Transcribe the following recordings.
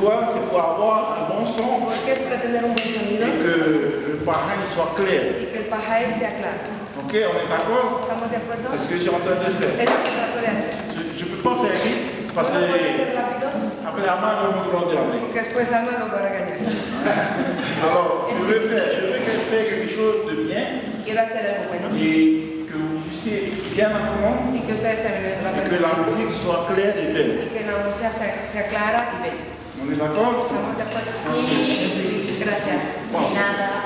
Pourquoi? C'est pour avoir un bon son Porque es para tener un buen sonido et que le pareil soit clair. y que el pajae sea claro. Ok, on est d'accord? ¿Estamos de acuerdo? C'est ce que je suis en train de Es faire. lo que trato de hacer. Je ne peux pas faire vite parce No puede que ser rápido après la main va me gronder après. porque después Alma lo va a regañar. Alors, je veux faire quelque chose de bien Quiero hacer algo bueno et que vous puissiez bien apprendre y que ustedes también lo et que aprendan la musique soit claire et belle. y que la música sea clara y bella. On est d'accord? ¿Estamos de acuerdo? Sí. Gracias. Bon. De nada.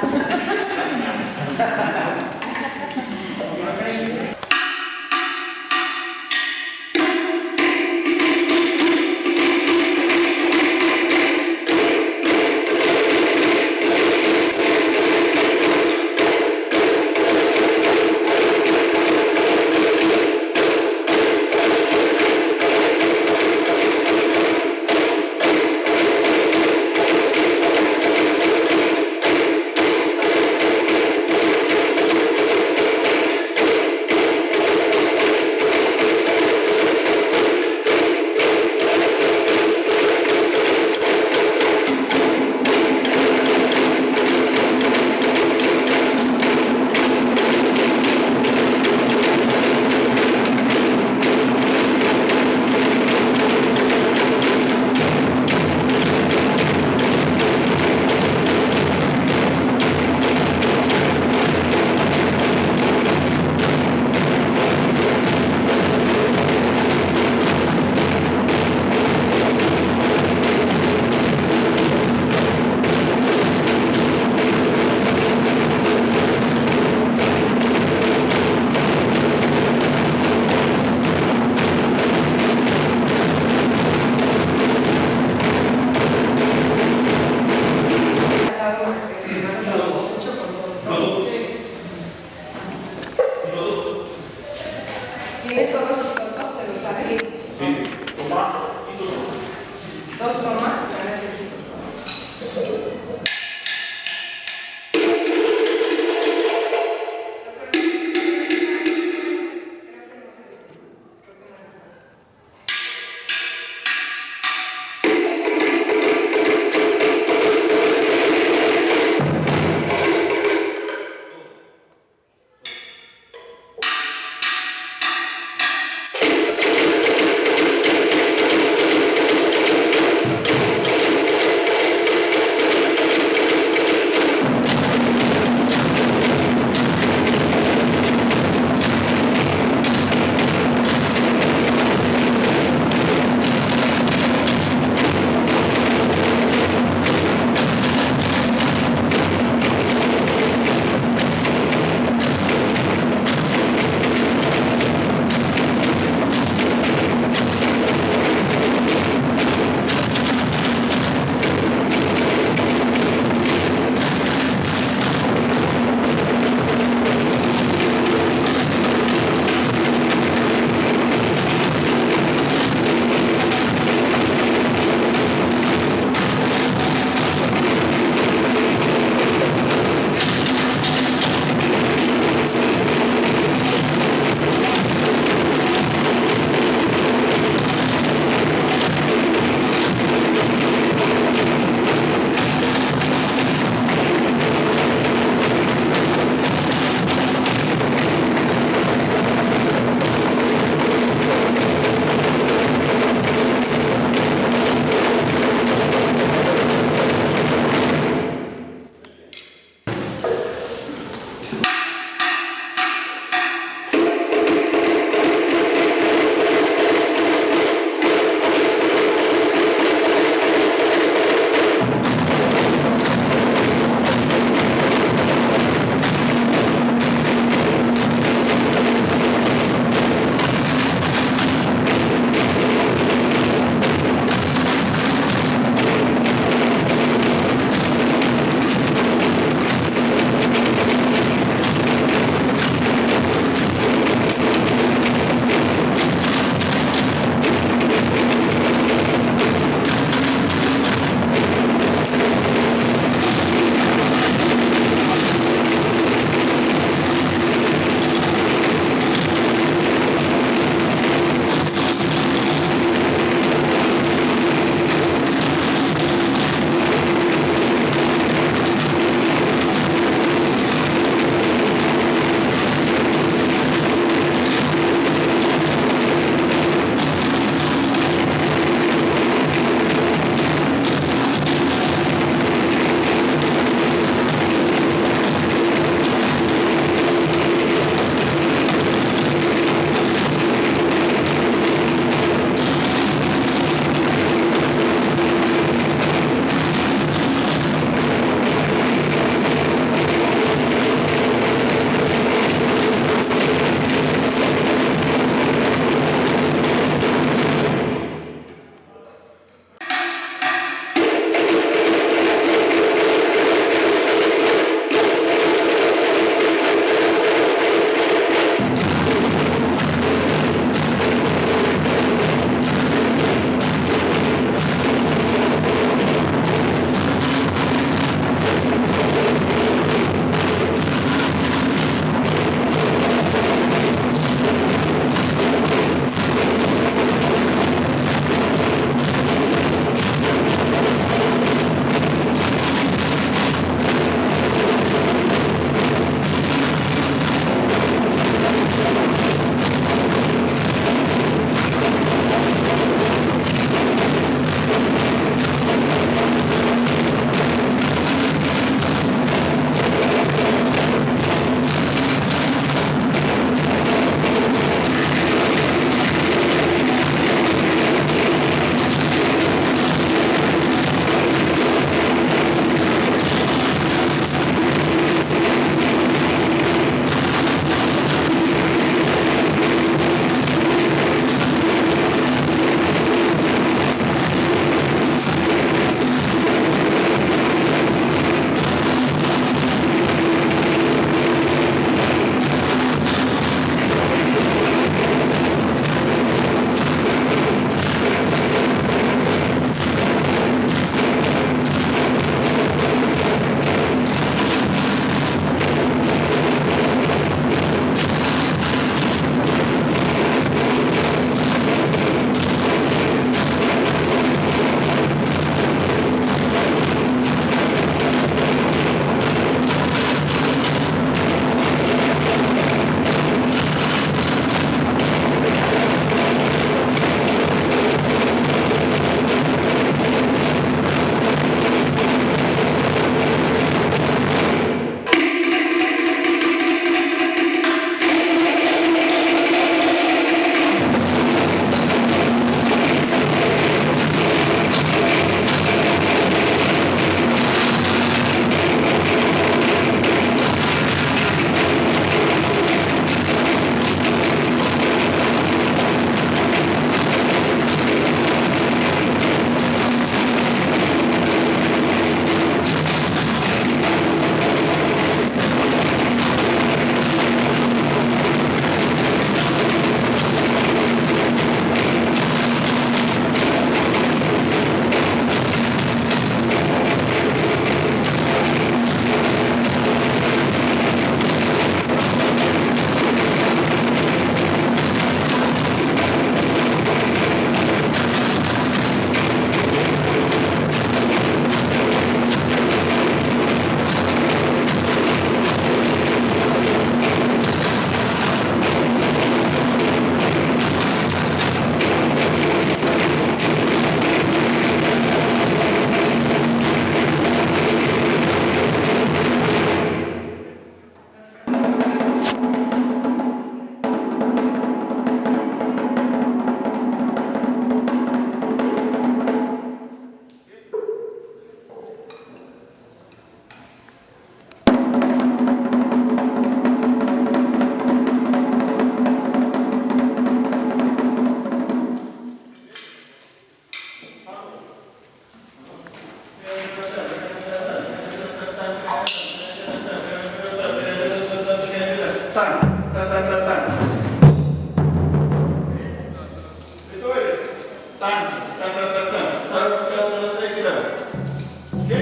Ok.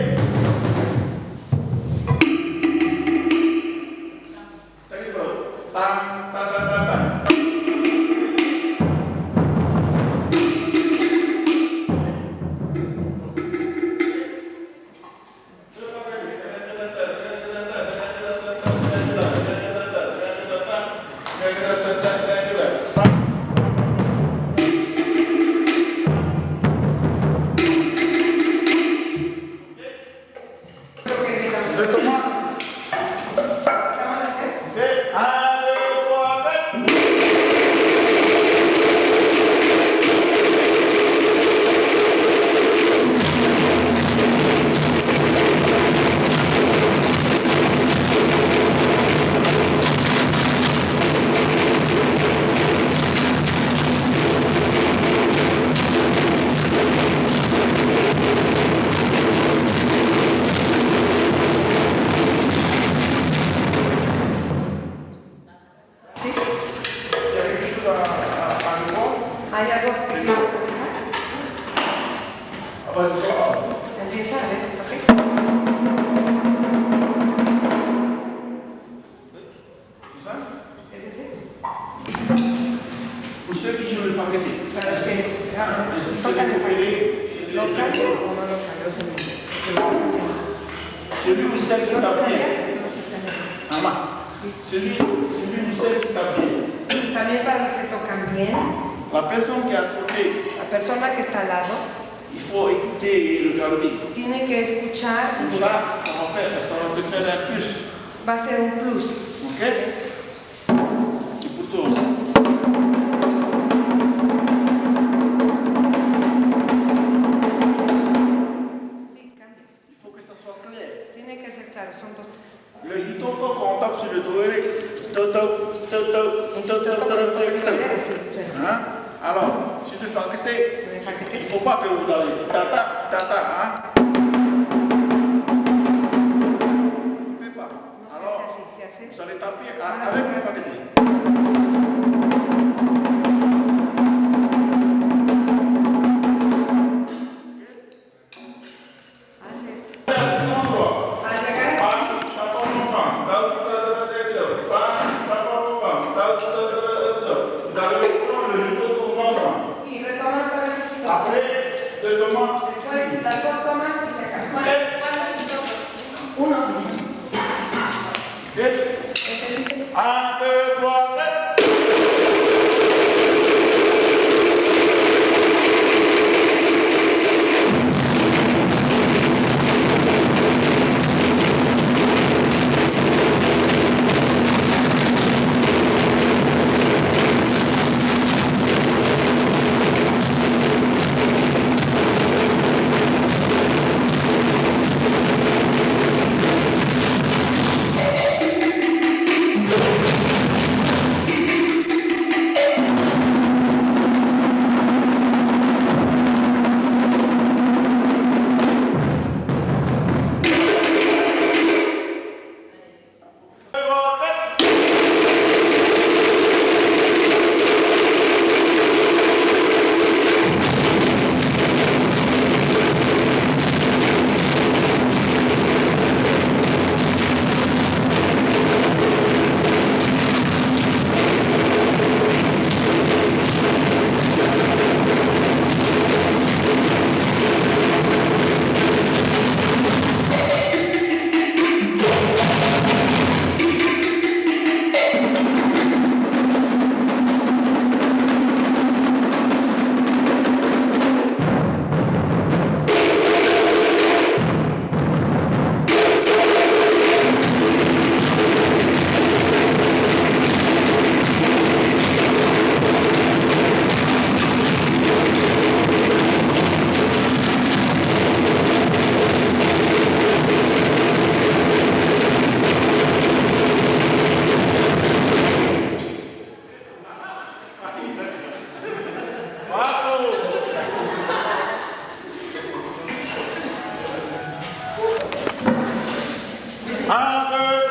Tadi bro. Tam, tam, tam, tam, tam. Creo que empezamos. Retoma. Acabamos de hacer. Ok. 1, 2, 3. ¿Sí? Il y a quelque chose à le voir. ¿Hay algo que quieras empezar? Ah bah, je sais pas. Empieza, a ver, ¿ok? C'est ça? ¿Es ese? Pour ceux qui jouent le fangetti. Para los que Ainsi que tocan les el coupés, ¿Lo cambio o no lo cambio? O sea, que lo vas cambiando. celui ou celle qui ¿Lo t'a cambia? bien. Tú lo estás cambiando. Maman, celui ou celle qui t'a bien. También para los que tocan bien, La personne qui est à côté, la persona que está al lado il faut écouter et regarder. tiene que escuchar y mirar. Ça va te faire un plus. Va a ser un plus. Ok? C'est pour toi. Sí, cambia. Il faut que ça soit clair. Tiene que ser claro, son dos, tres. Le hitoto, quand on tape sur le touré, Sí, suena. hein? Alors, si tu fais enquêter, il ne faut pas que vous allez. Tu t'attends, hein? Ça ne se fait pas. No Alors, se hace así, se hace. vous allez taper avec le faqueté. Hace. Al llegar, Vous allez prendre le hitoto normal. y retoma otra vez el giro. Après, deux tomates. Después las dos tomas y se acaba. Uno. ¿Entendiste? 1, 2, 3, 4. Un, deux,